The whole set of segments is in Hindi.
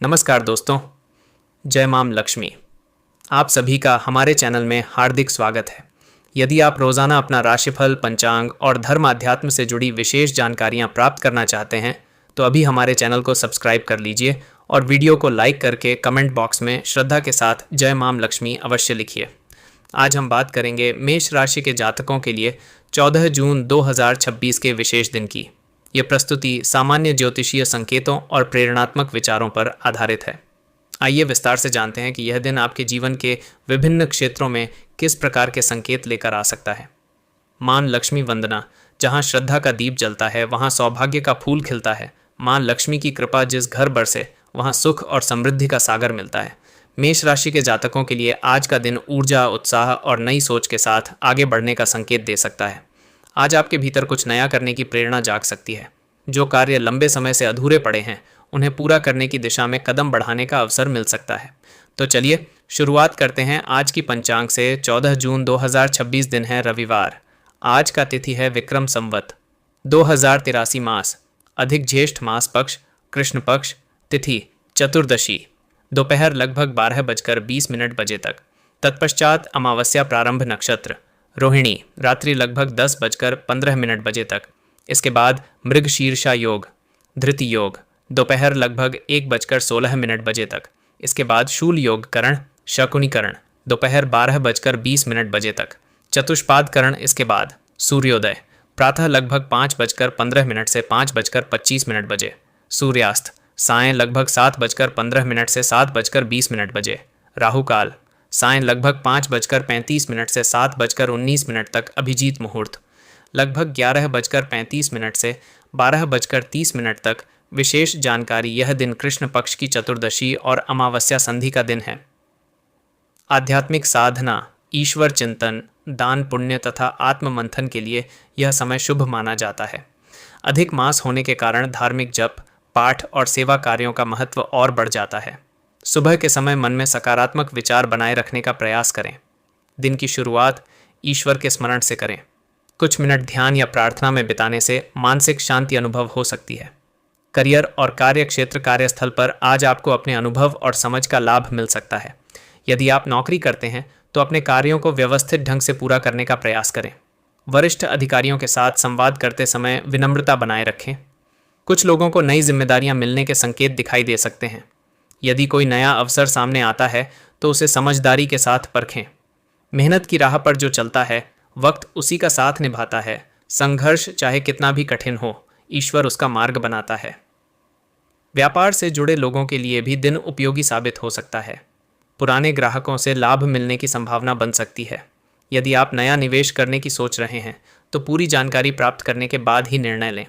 नमस्कार दोस्तों, जय माम लक्ष्मी। आप सभी का हमारे चैनल में हार्दिक स्वागत है। यदि आप रोज़ाना अपना राशिफल, पंचांग और धर्म अध्यात्म से जुड़ी विशेष जानकारियां प्राप्त करना चाहते हैं तो अभी हमारे चैनल को सब्सक्राइब कर लीजिए और वीडियो को लाइक करके कमेंट बॉक्स में श्रद्धा के साथ जय माम लक्ष्मी अवश्य लिखिए। आज हम बात करेंगे मेष राशि के जातकों के लिए 14 जून 2026 के विशेष दिन की। ये प्रस्तुति सामान्य ज्योतिषीय संकेतों और प्रेरणात्मक विचारों पर आधारित है। आइए विस्तार से जानते हैं कि यह दिन आपके जीवन के विभिन्न क्षेत्रों में किस प्रकार के संकेत लेकर आ सकता है। मां लक्ष्मी वंदना। जहां श्रद्धा का दीप जलता है वहां सौभाग्य का फूल खिलता है। मां लक्ष्मी की कृपा जिस घर बरसे वहां सुख और समृद्धि का सागर मिलता है। मेष राशि के जातकों के लिए आज का दिन ऊर्जा, उत्साह और नई सोच के साथ आगे बढ़ने का संकेत दे सकता है। आज आपके भीतर कुछ नया करने की प्रेरणा जाग सकती है। जो कार्य लंबे समय से अधूरे पड़े हैं उन्हें पूरा करने की दिशा में कदम बढ़ाने का अवसर मिल सकता है। तो चलिए शुरुआत करते हैं आज की पंचांग से। 14 जून 2026 दिन है रविवार। आज का तिथि है विक्रम संवत 2083 मास, अधिक ज्येष्ठ मास पक्ष, कृष्ण पक्ष, तिथि चतुर्दशी, दोपहर लगभग 12:20 बजे तक। तत्पश्चात अमावस्या प्रारंभ नक्षत्र रोहिणी, रात्रि लगभग 10:15 बजे तक। इसके बाद मृगशीर्षा योग, धृति योग, दोपहर लगभग 1:16 बजे तक। इसके बाद शूल योग करण, शकुनी करण, दोपहर 12:20 बजे तक। चतुष्पाद करण इसके बाद। सूर्योदय प्रातः लगभग 5:15 से 5:25 बजे। सूर्यास्त सायं लगभग 7:15 से 7:20 बजे। राहुकाल सायं लगभग 5:35 से 7:19 तक। अभिजीत मुहूर्त लगभग 11:35 से 12:30 तक। विशेष जानकारी, यह दिन कृष्ण पक्ष की चतुर्दशी और अमावस्या संधि का दिन है। आध्यात्मिक साधना, ईश्वर चिंतन, दान पुण्य तथा आत्म मंथन के लिए यह समय शुभ माना जाता है। अधिक मास होने के कारण धार्मिक जप, पाठ और सेवा कार्यों का महत्व और बढ़ जाता है। सुबह के समय मन में सकारात्मक विचार बनाए रखने का प्रयास करें। दिन की शुरुआत ईश्वर के स्मरण से करें। कुछ मिनट ध्यान या प्रार्थना में बिताने से मानसिक शांति अनुभव हो सकती है। करियर और कार्य क्षेत्र, कार्यस्थल पर आज आपको अपने अनुभव और समझ का लाभ मिल सकता है। यदि आप नौकरी करते हैं तो अपने कार्यों को व्यवस्थित ढंग से पूरा करने का प्रयास करें। वरिष्ठ अधिकारियों के साथ संवाद करते समय विनम्रता बनाए रखें। कुछ लोगों को नई जिम्मेदारियां मिलने के संकेत दिखाई दे सकते हैं। यदि कोई नया अवसर सामने आता है तो उसे समझदारी के साथ परखें। मेहनत की राह पर जो चलता है वक्त उसी का साथ निभाता है। संघर्ष चाहे कितना भी कठिन हो, ईश्वर उसका मार्ग बनाता है। व्यापार से जुड़े लोगों के लिए भी दिन उपयोगी साबित हो सकता है। पुराने ग्राहकों से लाभ मिलने की संभावना बन सकती है। यदि आप नया निवेश करने की सोच रहे हैं तो पूरी जानकारी प्राप्त करने के बाद ही निर्णय लें।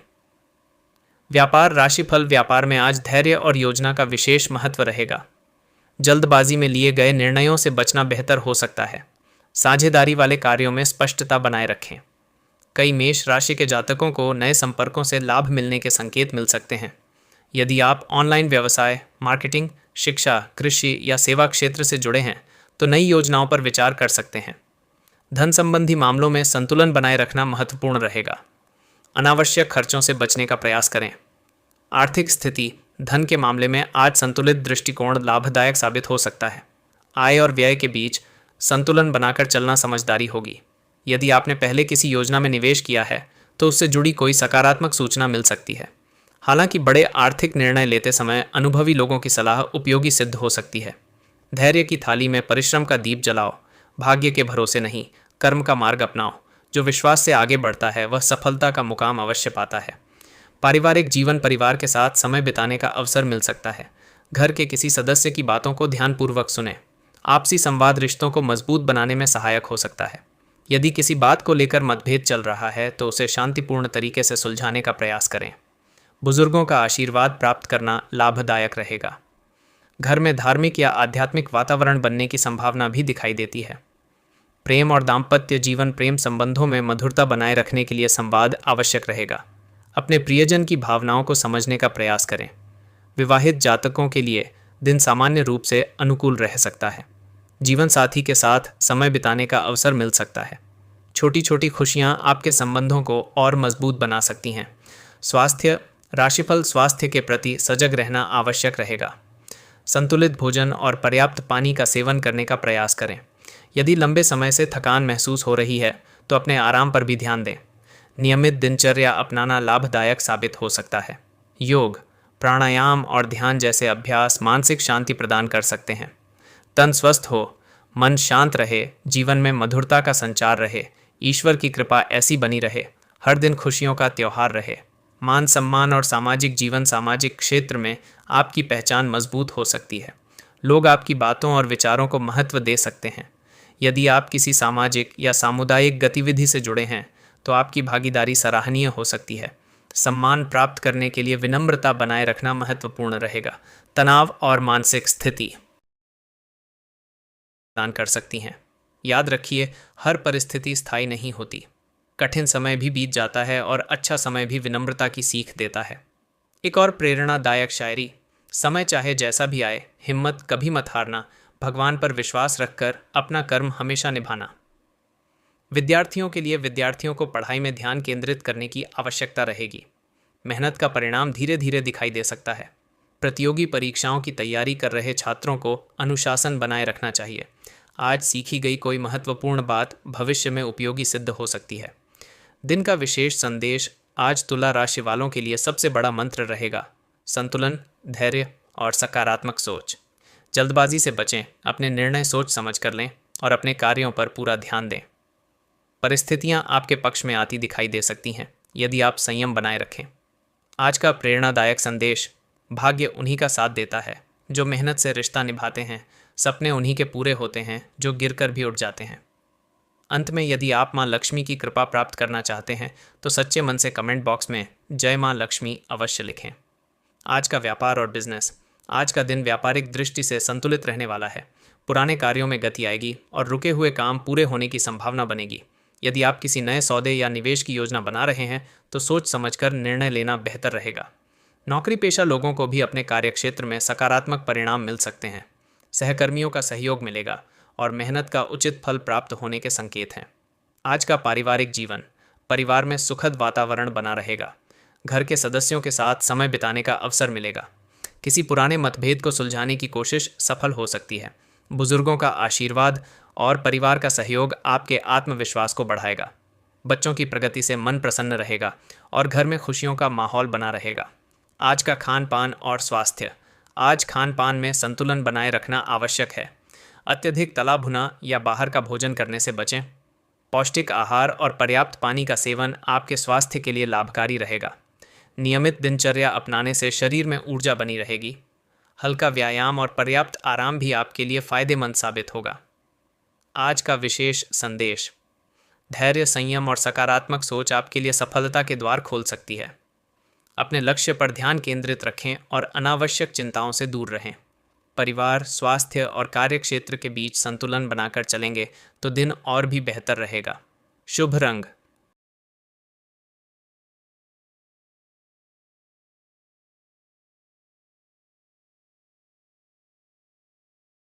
व्यापार राशिफल, व्यापार में आज धैर्य और योजना का विशेष महत्व रहेगा। जल्दबाजी में लिए गए निर्णयों से बचना बेहतर हो सकता है। साझेदारी वाले कार्यों में स्पष्टता बनाए रखें। कई मेष राशि के जातकों को नए संपर्कों से लाभ मिलने के संकेत मिल सकते हैं। यदि आप ऑनलाइन व्यवसाय, मार्केटिंग, शिक्षा, कृषि या सेवा क्षेत्र से जुड़े हैं तो नई योजनाओं पर विचार कर सकते हैं। धन संबंधी मामलों में संतुलन बनाए रखना महत्वपूर्ण रहेगा। अनावश्यक खर्चों से बचने का प्रयास करें। आर्थिक स्थिति, धन के मामले में आज संतुलित दृष्टिकोण लाभदायक साबित हो सकता है। आय और व्यय के बीच संतुलन बनाकर चलना समझदारी होगी। यदि आपने पहले किसी योजना में निवेश किया है तो उससे जुड़ी कोई सकारात्मक सूचना मिल सकती है। हालांकि बड़े आर्थिक निर्णय लेते समय अनुभवी लोगों की सलाह उपयोगी सिद्ध हो सकती है। धैर्य की थाली में परिश्रम का दीप जलाओ। भाग्य के भरोसे नहीं, कर्म का मार्ग अपनाओ। जो विश्वास से आगे बढ़ता है वह सफलता का मुकाम अवश्य पाता है। पारिवारिक जीवन, परिवार के साथ समय बिताने का अवसर मिल सकता है। घर के किसी सदस्य की बातों को ध्यानपूर्वक सुनें। आपसी संवाद रिश्तों को मजबूत बनाने में सहायक हो सकता है। यदि किसी बात को लेकर मतभेद चल रहा है तो उसे शांतिपूर्ण तरीके से सुलझाने का प्रयास करें। बुजुर्गों का आशीर्वाद प्राप्त करना लाभदायक रहेगा। घर में धार्मिक या आध्यात्मिक वातावरण बनने की संभावना भी दिखाई देती है। प्रेम और दाम्पत्य जीवन, प्रेम संबंधों में मधुरता बनाए रखने के लिए संवाद आवश्यक रहेगा। अपने प्रियजन की भावनाओं को समझने का प्रयास करें। विवाहित जातकों के लिए दिन सामान्य रूप से अनुकूल रह सकता है। जीवन साथी के साथ समय बिताने का अवसर मिल सकता है। छोटी छोटी खुशियां आपके संबंधों को और मजबूत बना सकती हैं। स्वास्थ्य, राशिफल, स्वास्थ्य के प्रति सजग रहना आवश्यक रहेगा। संतुलित भोजन और पर्याप्त पानी का सेवन करने का प्रयास करें। यदि लंबे समय से थकान महसूस हो रही है तो अपने आराम पर भी ध्यान दें। नियमित दिनचर्या अपनाना लाभदायक साबित हो सकता है। योग, प्राणायाम और ध्यान जैसे अभ्यास मानसिक शांति प्रदान कर सकते हैं। तन स्वस्थ हो, मन शांत रहे, जीवन में मधुरता का संचार रहे, ईश्वर की कृपा ऐसी बनी रहे, हर दिन खुशियों का त्योहार रहे। मान सम्मान और सामाजिक जीवन, सामाजिक क्षेत्र में आपकी पहचान मजबूत हो सकती है। लोग आपकी बातों और विचारों को महत्व दे सकते हैं। यदि आप किसी सामाजिक या सामुदायिक गतिविधि से जुड़े हैं तो आपकी भागीदारी सराहनीय हो सकती है। सम्मान प्राप्त करने के लिए विनम्रता बनाए रखना महत्वपूर्ण रहेगा। तनाव और मानसिक स्थिति प्रदान कर सकती हैं। याद रखिए, हर परिस्थिति स्थायी नहीं होती। कठिन समय भी बीत जाता है और अच्छा समय भी विनम्रता की सीख देता है। एक और प्रेरणादायक शायरी। समय चाहे जैसा भी आए, हिम्मत कभी मत हारना, भगवान पर विश्वास रखकर अपना कर्म हमेशा निभाना। विद्यार्थियों के लिए विद्यार्थियों को पढ़ाई में ध्यान केंद्रित करने की आवश्यकता रहेगी। मेहनत का परिणाम धीरे धीरे दिखाई दे सकता है। प्रतियोगी परीक्षाओं की तैयारी कर रहे छात्रों को अनुशासन बनाए रखना चाहिए। आज सीखी गई कोई महत्वपूर्ण बात भविष्य में उपयोगी सिद्ध हो सकती है। दिन का विशेष संदेश आज तुला राशि वालों के लिए सबसे बड़ा मंत्र रहेगा: संतुलन, धैर्य और सकारात्मक सोच। जल्दबाजी से बचें, अपने निर्णय सोच समझ कर लें और अपने कार्यों पर पूरा ध्यान दें। परिस्थितियां आपके पक्ष में आती दिखाई दे सकती हैं यदि आप संयम बनाए रखें। आज का प्रेरणादायक संदेश: भाग्य उन्हीं का साथ देता है जो मेहनत से रिश्ता निभाते हैं। सपने उन्हीं के पूरे होते हैं जो गिरकर भी उठ जाते हैं। अंत में, यदि आप मां लक्ष्मी की कृपा प्राप्त करना चाहते हैं तो सच्चे मन से कमेंट बॉक्स में जय मां लक्ष्मी अवश्य लिखें। आज का व्यापार और बिजनेस। आज का दिन व्यापारिक दृष्टि से संतुलित रहने वाला है। पुराने कार्यों में गति आएगी और रुके हुए काम पूरे होने की संभावना बनेगी। यदि आप किसी नए सौदे या निवेश की योजना बना रहे हैं तो सोच समझकर निर्णय लेना बेहतर रहेगा। नौकरी पेशा लोगों को भी अपने कार्यक्षेत्र में सकारात्मक परिणाम मिल सकते हैं। सहकर्मियों का सहयोग मिलेगा और मेहनत का उचित फल प्राप्त होने के संकेत हैं। आज का पारिवारिक जीवन। परिवार में सुखद वातावरण बना रहेगा। घर के सदस्यों के साथ समय बिताने का अवसर मिलेगा। किसी पुराने मतभेद को सुलझाने की कोशिश सफल हो सकती है। बुजुर्गों का आशीर्वाद और परिवार का सहयोग आपके आत्मविश्वास को बढ़ाएगा। बच्चों की प्रगति से मन प्रसन्न रहेगा और घर में खुशियों का माहौल बना रहेगा। आज का खान पान और स्वास्थ्य। आज खान पान में संतुलन बनाए रखना आवश्यक है। अत्यधिक तला भुना या बाहर का भोजन करने से बचें। पौष्टिक आहार और पर्याप्त पानी का सेवन आपके स्वास्थ्य के लिए लाभकारी रहेगा। नियमित दिनचर्या अपनाने से शरीर में ऊर्जा बनी रहेगी। हल्का व्यायाम और पर्याप्त आराम भी आपके लिए फायदेमंद साबित होगा। आज का विशेष संदेश: धैर्य, संयम और सकारात्मक सोच आपके लिए सफलता के द्वार खोल सकती है। अपने लक्ष्य पर ध्यान केंद्रित रखें और अनावश्यक चिंताओं से दूर रहें। परिवार, स्वास्थ्य और कार्यक्षेत्र के बीच संतुलन बनाकर चलेंगे तो दिन और भी बेहतर रहेगा। शुभ रंग